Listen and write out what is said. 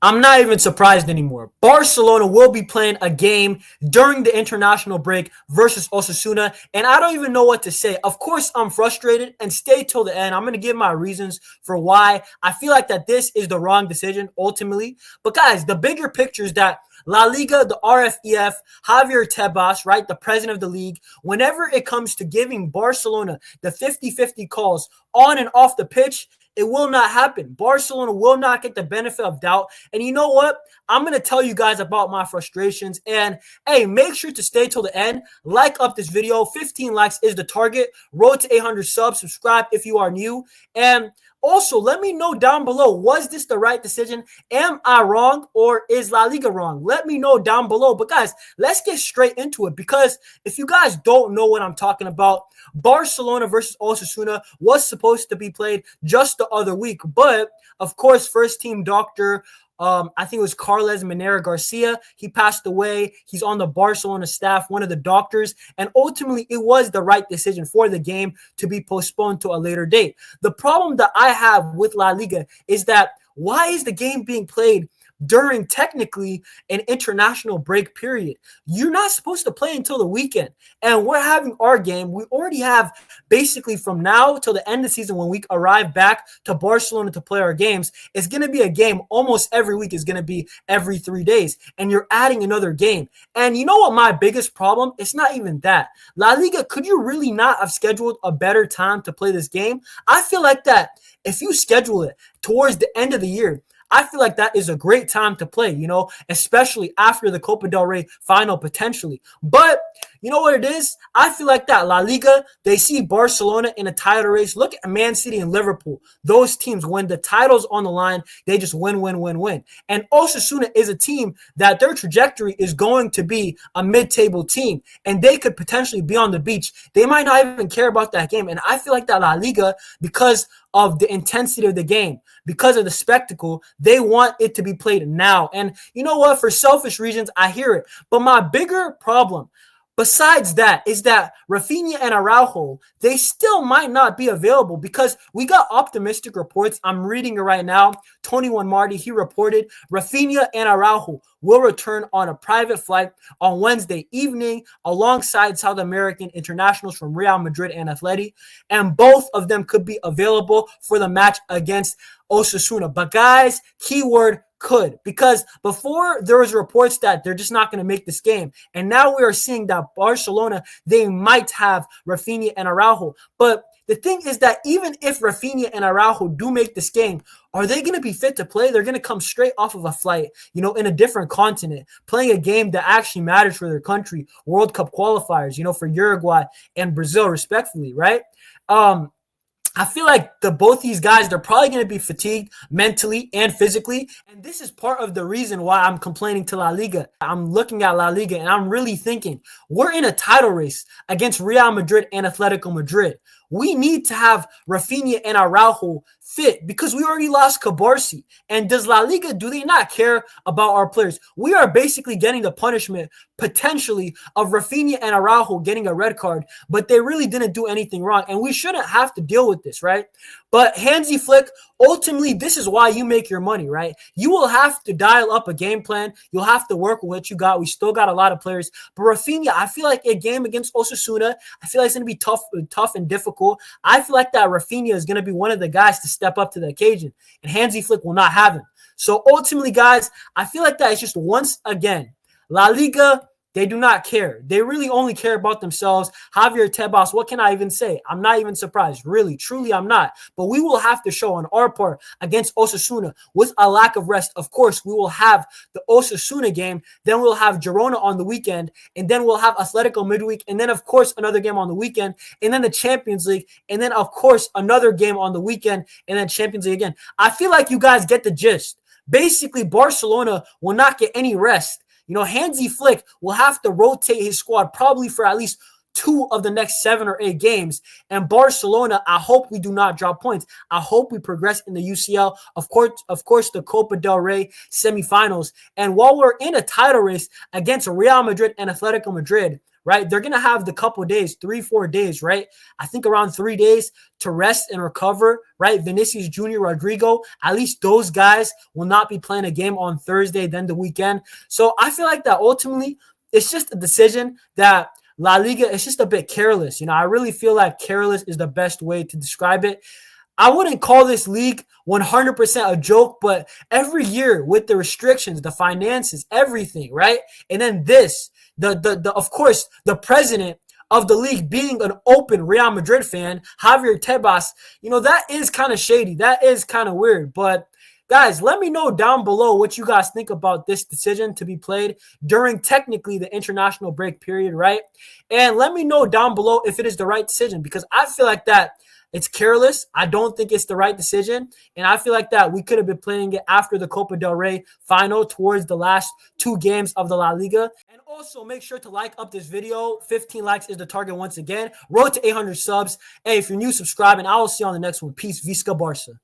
I'm not even surprised anymore. Barcelona will be playing a game during the international break versus Osasuna, and I don't even know what to say. Of course, I'm frustrated, and stay till the end. I'm going to give my reasons for why I feel like that this is the wrong decision ultimately. But guys, the bigger picture is that La Liga, the RFEF, Javier Tebas, right, the president of the league, whenever it comes to giving Barcelona the 50-50 calls on and off the pitch, it will not happen. Barcelona will not get the benefit of doubt. And you know what? I'm going to tell you guys about my frustrations. And hey, make sure to stay till the end. Like up this video. 15 likes is the target. Road to 800 subs. Subscribe if you are new. And also, let me know down below, was this the right decision? Am I wrong or is La Liga wrong? Let me know down below. But guys, let's get straight into it because if you guys don't know what I'm talking about, Barcelona versus Osasuna was supposed to be played just the other week. But, of course, first team doctor I think it was Carles Miñarro Garcia. He passed away. He's on the Barcelona staff, one of the doctors. And ultimately, it was the right decision for the game to be postponed to a later date. The problem that I have with La Liga is that why is the game being played during technically an international break period? You're not supposed to play until the weekend. And we're having our game. We already have basically from now till the end of the season when we arrive back to Barcelona to play our games. It's going to be a game almost every week. Is going to be every 3 days. And you're adding another game. And you know what my biggest problem? It's not even that. La Liga, could you really not have scheduled a better time to play this game? I feel like that if you schedule it towards the end of the year, I feel like that is a great time to play, especially after the Copa del Rey final potentially. But you know what it is? I feel like that La Liga, they see Barcelona in a title race. Look at Man City and Liverpool. Those teams, when the title's on the line, they just win, win, win, win. And Osasuna is a team that their trajectory is going to be a mid-table team, and they could potentially be on the beach. They might not even care about that game. And I feel like that La Liga, because of the intensity of the game, because of the spectacle, they want it to be played now. And you know what? For selfish reasons, I hear it. But my bigger problem besides that is that Rafinha and Araujo, they still might not be available because we got optimistic reports. I'm reading it right now. Tony Marty, he reported Rafinha and Araujo will return on a private flight on Wednesday evening alongside South American internationals from Real Madrid and Atleti. And both of them could be available for the match against Osasuna. But guys, keyword could, because before there was reports that they're just not going to make this game, and now we are seeing that Barcelona, they might have Rafinha and Araujo. But the thing is that even if Rafinha and Araujo do make this game, are they going to be fit to play? They're going to come straight off of a flight, in a different continent, playing a game that actually matters for their country, World Cup qualifiers, for Uruguay and Brazil, respectfully, right? I feel like both these guys, they're probably going to be fatigued mentally and physically. And this is part of the reason why I'm complaining to La Liga. I'm looking at La Liga and I'm really thinking, we're in a title race against Real Madrid and Atletico Madrid. We need to have Rafinha and Araujo fit because we already lost Cabarsi. And does La Liga, do they not care about our players? We are basically getting the punishment potentially of Rafinha and Araujo getting a red card, but they really didn't do anything wrong. And we shouldn't have to deal with this, right? But Hansi Flick, ultimately, this is why you make your money, right? You will have to dial up a game plan. You'll have to work with what you got. We still got a lot of players. But Rafinha, I feel like a game against Osasuna, I feel like it's going to be tough and difficult. I feel like that Rafinha is going to be one of the guys to step up to the occasion. And Hansi Flick will not have him. So ultimately, guys, I feel like that is just once again, La Liga, they do not care. They really only care about themselves. Javier Tebas, what can I even say? I'm not even surprised. Really, truly, I'm not. But we will have to show on our part against Osasuna with a lack of rest. Of course, we will have the Osasuna game. Then we'll have Girona on the weekend. And then we'll have Atletico midweek. And then, of course, another game on the weekend. And then the Champions League. And then, of course, another game on the weekend. And then Champions League again. I feel like you guys get the gist. Basically, Barcelona will not get any rest. Hansi Flick will have to rotate his squad probably for at least 2 of the next 7 or 8 games. And Barcelona, I hope we do not drop points. I hope we progress in the UCL. Of course, the Copa del Rey semifinals. And while we're in a title race against Real Madrid and Atletico Madrid, right? They're going to have the couple days, 3-4 days, right? I think around 3 days to rest and recover, right? Vinicius Jr., Rodrigo, at least those guys will not be playing a game on Thursday, then the weekend. So I feel like that ultimately it's just a decision that La Liga is just a bit careless. I really feel like careless is the best way to describe it. I wouldn't call this league 100% a joke, but every year with the restrictions, the finances, everything, right? And then this, of course, the president of the league being an open Real Madrid fan, Javier Tebas, that is kind of shady. That is kind of weird. But guys, let me know down below what you guys think about this decision to be played during technically the international break period, right? And let me know down below if it is the right decision, because I feel like that it's careless. I don't think it's the right decision. And I feel like that we could have been playing it after the Copa del Rey final towards the last 2 games of the La Liga. And also make sure to like up this video. 15 likes is the target once again. Road to 800 subs. Hey, if you're new, subscribe, and I will see you on the next one. Peace. Visca Barca.